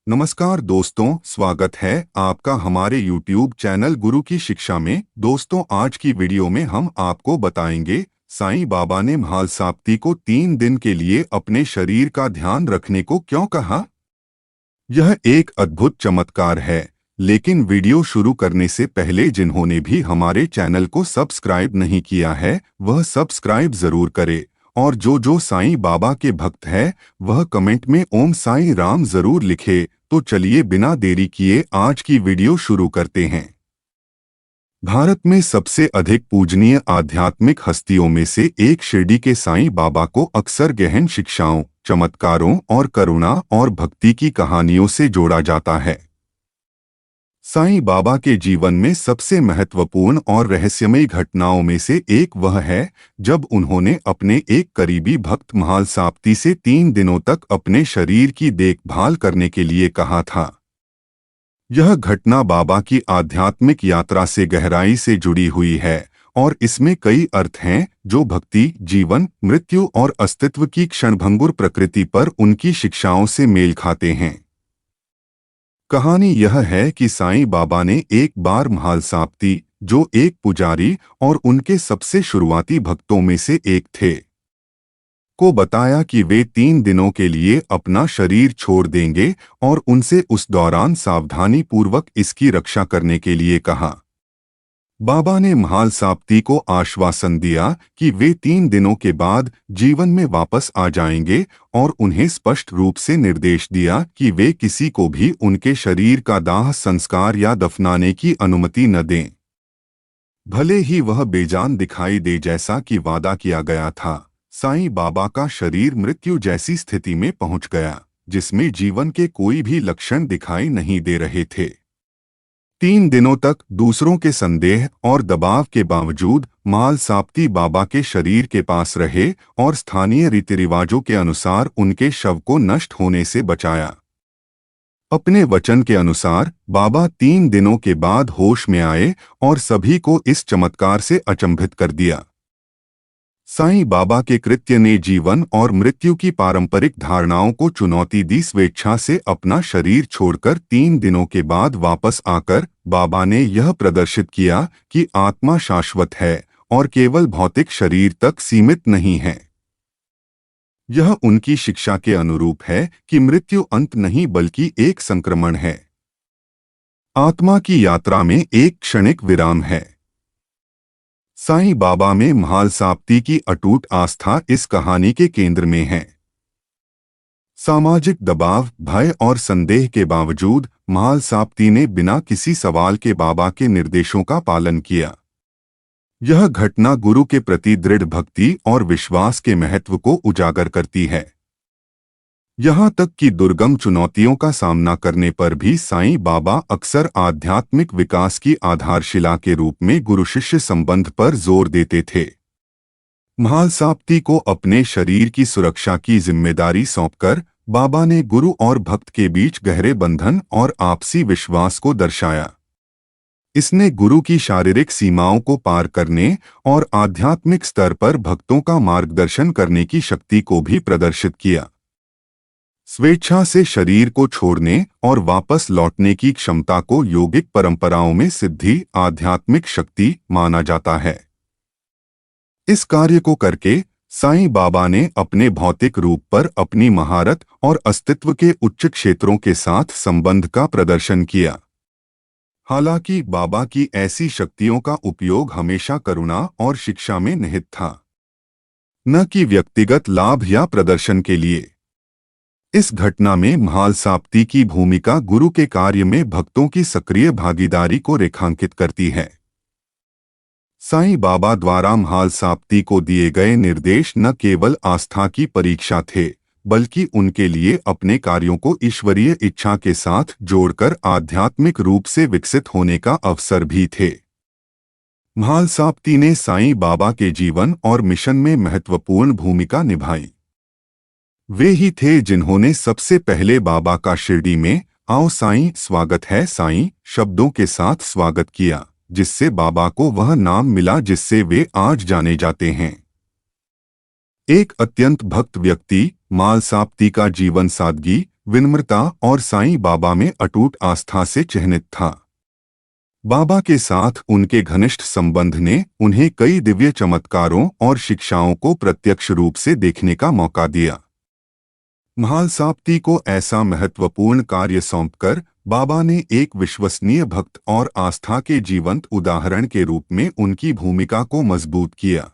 नमस्कार दोस्तों, स्वागत है आपका हमारे YouTube चैनल गुरु की शिक्षा में। दोस्तों, आज की वीडियो में हम आपको बताएंगे साईं बाबा ने महालसाप्ती को 3 दिन के लिए अपने शरीर का ध्यान रखने को क्यों कहा। यह एक अद्भुत चमत्कार है, लेकिन वीडियो शुरू करने से पहले जिन्होंने भी हमारे चैनल को सब्सक्राइब नहीं किया है वह सब्सक्राइब जरूर करे, और जो साईं बाबा के भक्त है वह कमेंट में ओम साईं राम जरूर लिखे। तो चलिए बिना देरी किए आज की वीडियो शुरू करते हैं। भारत में सबसे अधिक पूजनीय आध्यात्मिक हस्तियों में से एक शिरडी के साईं बाबा को अक्सर गहन शिक्षाओं, चमत्कारों और करुणा और भक्ति की कहानियों से जोड़ा जाता है। साईं बाबा के जीवन में सबसे महत्वपूर्ण और रहस्यमयी घटनाओं में से एक वह है जब उन्होंने अपने एक करीबी भक्त महालसाप्ती से 3 दिनों तक अपने शरीर की देखभाल करने के लिए कहा था। यह घटना बाबा की आध्यात्मिक यात्रा से गहराई से जुड़ी हुई है और इसमें कई अर्थ हैं जो भक्ति, जीवन, मृत्यु और अस्तित्व की क्षणभंगुर प्रकृति पर उनकी शिक्षाओं से मेल खाते हैं। कहानी यह है कि साईं बाबा ने एक बार महालसाप्ती, जो एक पुजारी और उनके सबसे शुरुआती भक्तों में से एक थे, को बताया कि वे 3 दिनों के लिए अपना शरीर छोड़ देंगे और उनसे उस दौरान सावधानी पूर्वक इसकी रक्षा करने के लिए कहा। बाबा ने महालसाप्ती को आश्वासन दिया कि वे 3 दिनों के बाद जीवन में वापस आ जाएंगे और उन्हें स्पष्ट रूप से निर्देश दिया कि वे किसी को भी उनके शरीर का दाह संस्कार या दफनाने की अनुमति न दें, भले ही वह बेजान दिखाई दे जैसा कि वादा किया गया था। साईं बाबा का शरीर मृत्यु जैसी स्थिति में पहुंच गया, जिसमें जीवन के कोई भी लक्षण दिखाई नहीं दे रहे थे। 3 दिनों तक दूसरों के संदेह और दबाव के बावजूद महालसाप्ती बाबा के शरीर के पास रहे और स्थानीय रीति रिवाजों के अनुसार उनके शव को नष्ट होने से बचाया। अपने वचन के अनुसार बाबा 3 दिनों के बाद होश में आए और सभी को इस चमत्कार से अचंभित कर दिया। साईं बाबा के कृत्य ने जीवन और मृत्यु की पारंपरिक धारणाओं को चुनौती दी। स्वेच्छा से अपना शरीर छोड़कर 3 दिनों के बाद वापस आकर बाबा ने यह प्रदर्शित किया कि आत्मा शाश्वत है और केवल भौतिक शरीर तक सीमित नहीं है। यह उनकी शिक्षा के अनुरूप है कि मृत्यु अंत नहीं बल्कि एक संक्रमण है, आत्मा की यात्रा में एक क्षणिक विराम है। साईं बाबा में महालसाप्ती की अटूट आस्था इस कहानी के केंद्र में है। सामाजिक दबाव, भय और संदेह के बावजूद महालसाप्ती ने बिना किसी सवाल के बाबा के निर्देशों का पालन किया। यह घटना गुरु के प्रति दृढ़ भक्ति और विश्वास के महत्व को उजागर करती है। यहाँ तक कि दुर्गम चुनौतियों का सामना करने पर भी साईं बाबा अक्सर आध्यात्मिक विकास की आधारशिला के रूप में गुरु शिष्य संबंध पर जोर देते थे। महालसाप्ती को अपने शरीर की सुरक्षा की जिम्मेदारी सौंपकर बाबा ने गुरु और भक्त के बीच गहरे बंधन और आपसी विश्वास को दर्शाया। इसने गुरु की शारीरिक सीमाओं को पार करने और आध्यात्मिक स्तर पर भक्तों का मार्गदर्शन करने की शक्ति को भी प्रदर्शित किया। स्वेच्छा से शरीर को छोड़ने और वापस लौटने की क्षमता को योगिक परंपराओं में सिद्धि, आध्यात्मिक शक्ति माना जाता है। इस कार्य को करके साईं बाबा ने अपने भौतिक रूप पर अपनी महारत और अस्तित्व के उच्च क्षेत्रों के साथ संबंध का प्रदर्शन किया। हालांकि बाबा की ऐसी शक्तियों का उपयोग हमेशा करुणा और शिक्षा में निहित था, न कि व्यक्तिगत लाभ या प्रदर्शन के लिए। इस घटना में महालसाप्ती की भूमिका गुरु के कार्य में भक्तों की सक्रिय भागीदारी को रेखांकित करती है। साईं बाबा द्वारा महालसाप्ती को दिए गए निर्देश न केवल आस्था की परीक्षा थे, बल्कि उनके लिए अपने कार्यों को ईश्वरीय इच्छा के साथ जोड़कर आध्यात्मिक रूप से विकसित होने का अवसर भी थे। महालसाप्ती ने साईं बाबा के जीवन और मिशन में महत्वपूर्ण भूमिका निभाई। वे ही थे जिन्होंने सबसे पहले बाबा का शिरडी में "आओ साईं, स्वागत है साईं" शब्दों के साथ स्वागत किया, जिससे बाबा को वह नाम मिला जिससे वे आज जाने जाते हैं। एक अत्यंत भक्त व्यक्ति, महालसाप्ती का जीवन सादगी, विनम्रता और साईं बाबा में अटूट आस्था से चिह्नित था। बाबा के साथ उनके घनिष्ठ संबंध ने उन्हें कई दिव्य चमत्कारों और शिक्षाओं को प्रत्यक्ष रूप से देखने का मौका दिया। म्हालसाप्ती को ऐसा महत्वपूर्ण कार्य सौंपकर बाबा ने एक विश्वसनीय भक्त और आस्था के जीवंत उदाहरण के रूप में उनकी भूमिका को मजबूत किया।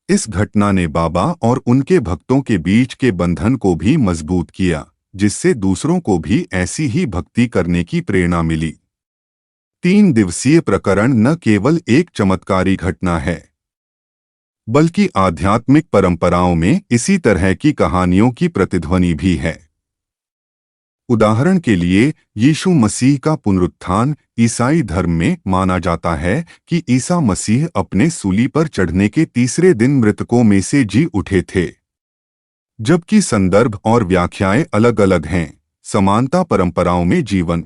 इस घटना ने बाबा और उनके भक्तों के बीच के बंधन को भी मजबूत किया, जिससे दूसरों को भी ऐसी ही भक्ति करने की प्रेरणा मिली। 3 दिवसीय प्रकरण न केवल एक चमत्कारी घटना है, बल्कि आध्यात्मिक परंपराओं में इसी तरह की कहानियों की प्रतिध्वनि भी है। उदाहरण के लिए, यीशु मसीह का पुनरुत्थान ईसाई धर्म में माना जाता है कि ईसा मसीह अपने सूली पर चढ़ने के तीसरे दिन मृतकों में से जी उठे थे। जबकि संदर्भ और व्याख्याएं अलग-अलग हैं, समानता परंपराओं में जीवन,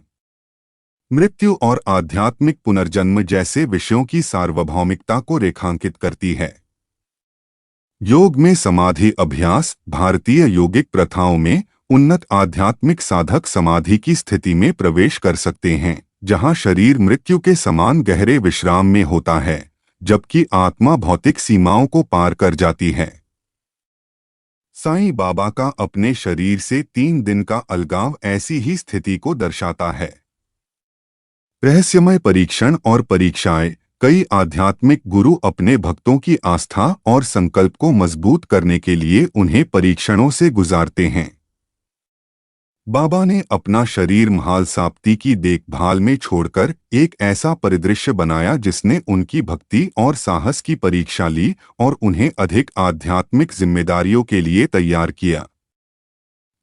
मृत्यु और आध्यात्मिक पुनर्जन्म जैसे विषयों की सार्वभौमिकता को रेखांकित करती है। योग में समाधि अभ्यास भारतीय योगिक प्रथाओं में उन्नत आध्यात्मिक साधक समाधि की स्थिति में प्रवेश कर सकते हैं, जहां शरीर मृत्यु के समान गहरे विश्राम में होता है, जबकि आत्मा भौतिक सीमाओं को पार कर जाती है। साईं बाबा का अपने शरीर से 3 दिन का अलगाव ऐसी ही स्थिति को दर्शाता है। रहस्यमय परीक्षण और परीक्षाएं कई आध्यात्मिक गुरु अपने भक्तों की आस्था और संकल्प को मजबूत करने के लिए उन्हें परीक्षणों से गुजारते हैं। बाबा ने अपना शरीर म्हालसाप्ती की देखभाल में छोड़कर एक ऐसा परिदृश्य बनाया जिसने उनकी भक्ति और साहस की परीक्षा ली और उन्हें अधिक आध्यात्मिक जिम्मेदारियों के लिए तैयार किया।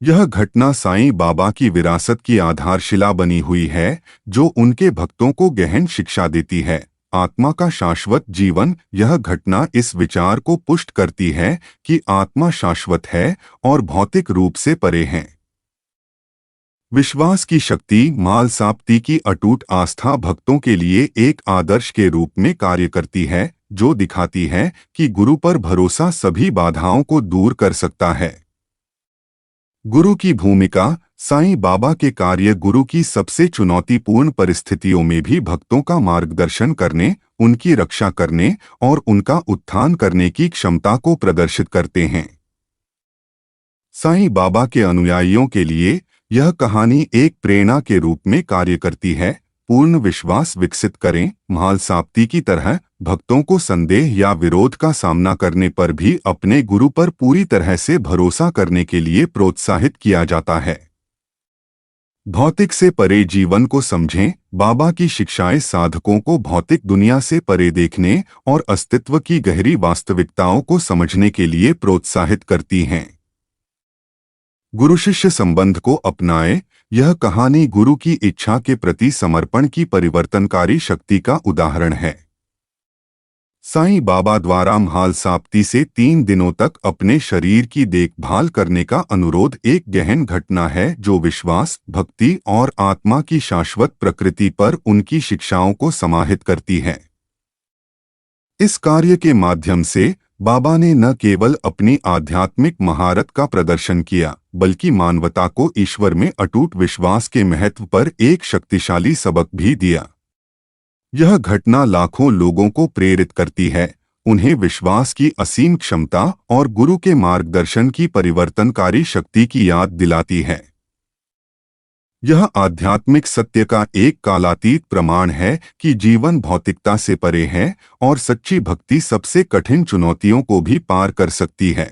यह घटना साईं बाबा की विरासत की आधारशिला बनी हुई है, जो उनके भक्तों को गहन शिक्षा देती है। आत्मा का शाश्वत जीवन। यह घटना इस विचार को पुष्ट करती है कि आत्मा शाश्वत है और भौतिक रूप से परे है। विश्वास की शक्ति। म्हालसाप्ती की अटूट आस्था भक्तों के लिए एक आदर्श के रूप में कार्य करती है, जो दिखाती है कि गुरु पर भरोसा सभी बाधाओं को दूर कर सकता है। गुरु की भूमिका। साईं बाबा के कार्य गुरु की सबसे चुनौतीपूर्ण परिस्थितियों में भी भक्तों का मार्गदर्शन करने, उनकी रक्षा करने और उनका उत्थान करने की क्षमता को प्रदर्शित करते हैं। साईं बाबा के अनुयायियों के लिए यह कहानी एक प्रेरणा के रूप में कार्य करती है। पूर्ण विश्वास विकसित करें। म्हालसाप्ती की तरह भक्तों को संदेह या विरोध का सामना करने पर भी अपने गुरु पर पूरी तरह से भरोसा करने के लिए प्रोत्साहित किया जाता है। भौतिक से परे जीवन को समझें। बाबा की शिक्षाएं साधकों को भौतिक दुनिया से परे देखने और अस्तित्व की गहरी वास्तविकताओं को समझने के लिए प्रोत्साहित करती हैं। गुरु शिष्य संबंध को अपनाएं। यह कहानी गुरु की इच्छा के प्रति समर्पण की परिवर्तनकारी शक्ति का उदाहरण है। साईं बाबा द्वारा म्हालसाप्ती से 3 दिनों तक अपने शरीर की देखभाल करने का अनुरोध एक गहन घटना है, जो विश्वास, भक्ति और आत्मा की शाश्वत प्रकृति पर उनकी शिक्षाओं को समाहित करती है। इस कार्य के माध्यम से बाबा ने न केवल अपनी आध्यात्मिक महारत का प्रदर्शन किया, बल्कि मानवता को ईश्वर में अटूट विश्वास के महत्व पर एक शक्तिशाली सबक भी दिया। यह घटना लाखों लोगों को प्रेरित करती है, उन्हें विश्वास की असीम क्षमता और गुरु के मार्गदर्शन की परिवर्तनकारी शक्ति की याद दिलाती है। यह आध्यात्मिक सत्य का एक कालातीत प्रमाण है कि जीवन भौतिकता से परे है और सच्ची भक्ति सबसे कठिन चुनौतियों को भी पार कर सकती है।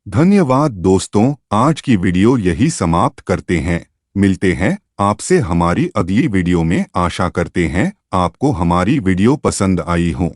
धन्यवाद दोस्तों, आज की वीडियो यही समाप्त करते हैं। मिलते हैं आपसे हमारी अगली वीडियो में। आशा करते हैं आपको हमारी वीडियो पसंद आई हो।